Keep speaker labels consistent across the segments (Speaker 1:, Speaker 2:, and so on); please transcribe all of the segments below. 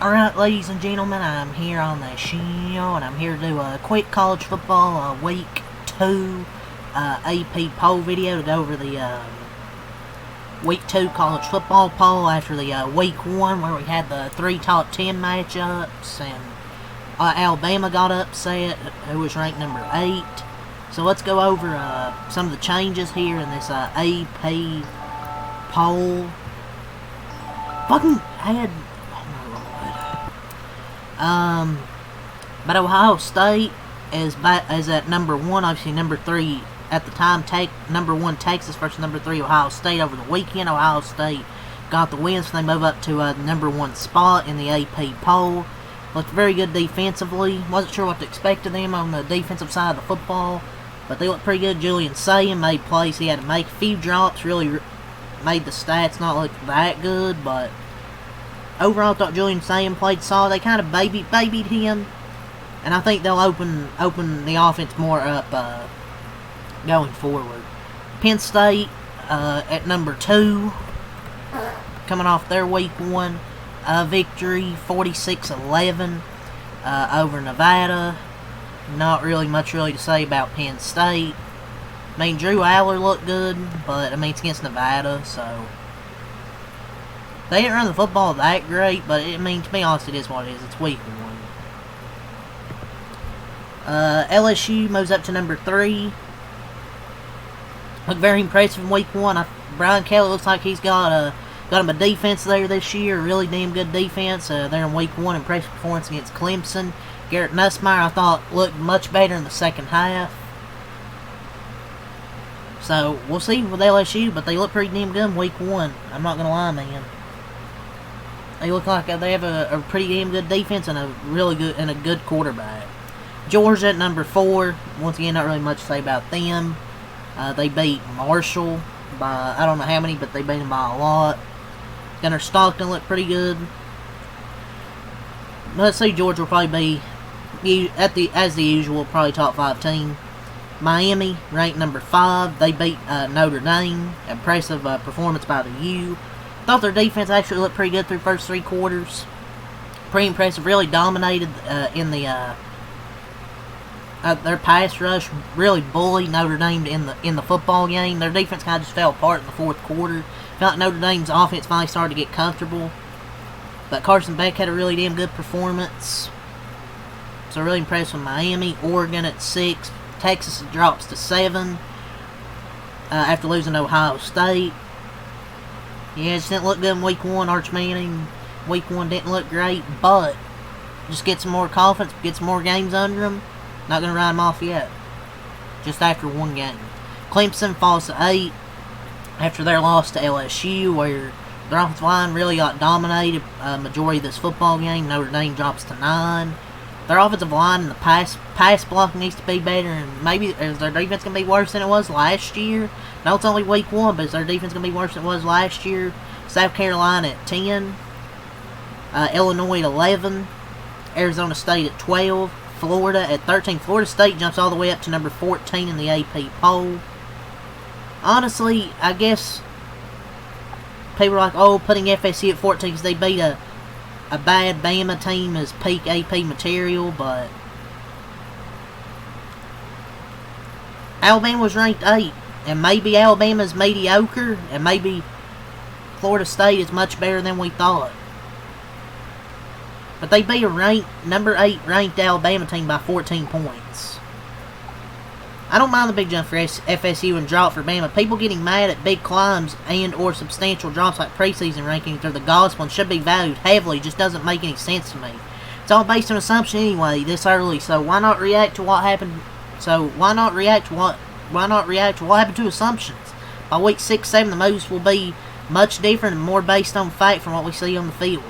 Speaker 1: Alright, ladies and gentlemen, I'm here on the show, and I'm here to do a quick college football week 2 AP poll video to go over the week 2 college football poll after the week 1 where we had the 3 top 10 matchups, and Alabama got upset, who was ranked number 8. So let's go over some of the changes here in this AP poll. Fucking had... But Ohio State is at number 1. Obviously, number 3 at the time. Number 1 Texas versus number 3 Ohio State over the weekend. Ohio State got the win, so they move up to the number 1 spot in the AP poll. Looked very good defensively. Wasn't sure what to expect of them on the defensive side of the football, but they looked pretty good. Julian Sayin made plays. He had to make a few drops. Really made the stats not look that good, but overall, I thought Julian Sayin played solid. They kind of babied him, and I think they'll open the offense more up going forward. Penn State at number 2, coming off their week 1 victory, 46-11 over Nevada. Not really much to say about Penn State. I mean, Drew Aller looked good, but I mean, it's against Nevada, so they didn't run the football that great, but I mean, to be honest, it is what it is. It's week 1. LSU moves up to number 3. Looked very impressive in week 1. Brian Kelly looks like he's got him a defense there this year. Really damn good defense. There in week 1, impressive performance against Clemson. Garrett Nussmeier, I thought, looked much better in the second half. So we'll see with LSU, but they look pretty damn good in week 1. I'm not gonna lie, man. They look like they have a pretty damn good defense and a good quarterback. Georgia at number 4. Once again, not really much to say about them. They beat Marshall by I don't know how many, but they beat them by a lot. Gunnar Stockton looked pretty good. Let's see, Georgia will probably be as the usual, probably top 5 team. Miami ranked number 5. They beat Notre Dame. Impressive performance by the U. Thought their defense actually looked pretty good through the first 3 quarters. Pretty impressive. Really dominated in the their pass rush. Really bullied Notre Dame in the football game. Their defense kind of just fell apart in the 4th quarter. Felt like Notre Dame's offense finally started to get comfortable. But Carson Beck had a really damn good performance. So really impressed with Miami. Oregon at 6. Texas drops to 7 after losing to Ohio State. Yeah, it just didn't look good in week 1. Arch Manning, week 1 didn't look great, but just get some more confidence, get some more games under them. Not going to write them off yet. Just after 1 game. Clemson falls to 8 after their loss to LSU, where their offensive line really got dominated majority of this football game. Notre Dame drops to 9. Their offensive line and the pass blocking needs to be better, and maybe is their defense going to be worse than it was last year? No, it's only week 1, but is their defense going to be worse than it was last year? South Carolina at 10. Illinois at 11. Arizona State at 12. Florida at 13. Florida State jumps all the way up to number 14 in the AP poll. Honestly, I guess people are like, oh, putting FSU at 14 because they beat a bad Bama team as peak AP material, but Alabama was ranked 8, and maybe Alabama's mediocre, and maybe Florida State is much better than we thought. But they beat a number 8 ranked Alabama team by 14 points. I don't mind the big jump for FSU and drop for Bama. People getting mad at big climbs and or substantial drops like preseason rankings are the gospel and should be valued heavily. Just doesn't make any sense to me. It's all based on assumption anyway this early, so why not react to what happened? Why not react to what happened to assumptions? By week 6, 7, the moves will be much different and more based on fact from what we see on the field.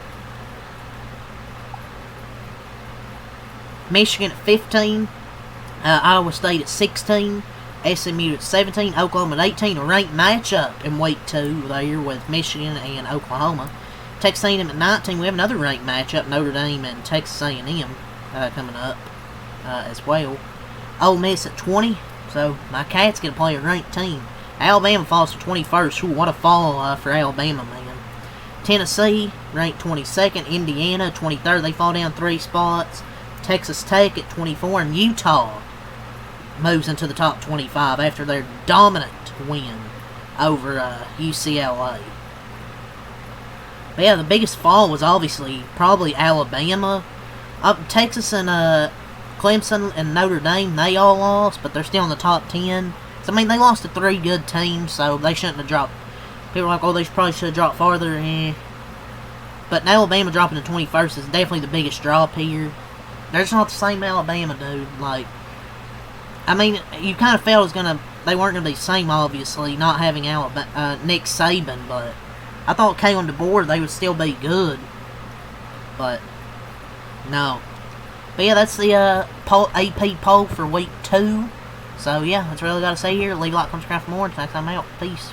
Speaker 1: Michigan at 15. Iowa State at 16, SMU at 17, Oklahoma at 18, a ranked matchup in week 2 there with Michigan and Oklahoma. Texas A&M at 19, we have another ranked matchup, Notre Dame and Texas A&M coming up as well. Ole Miss at 20, so my Cats get to play a ranked team. Alabama falls to 21st. Ooh, what a fall for Alabama, man. Tennessee ranked 22nd. Indiana 23rd. They fall down 3 spots. Texas Tech at 24, and Utah moves into the top 25 after their dominant win over UCLA. But yeah, the biggest fall was obviously probably Alabama. Texas and Clemson and Notre Dame, they all lost, but they're still in the top 10. So, I mean, they lost to 3 good teams, so they shouldn't have dropped. People are like, oh, they probably should have dropped farther. But Alabama dropping to 21st is definitely the biggest drop here. They're just not the same Alabama, dude. Like, I mean, you kind of felt they weren't going to be the same, obviously, not having Nick Saban, but I thought Kalen DeBoer, they would still be good. But, no. But yeah, that's the AP poll for week 2. So, yeah, that's really got to say here. Leave a like, subscribe for more. Until next time, out. Peace.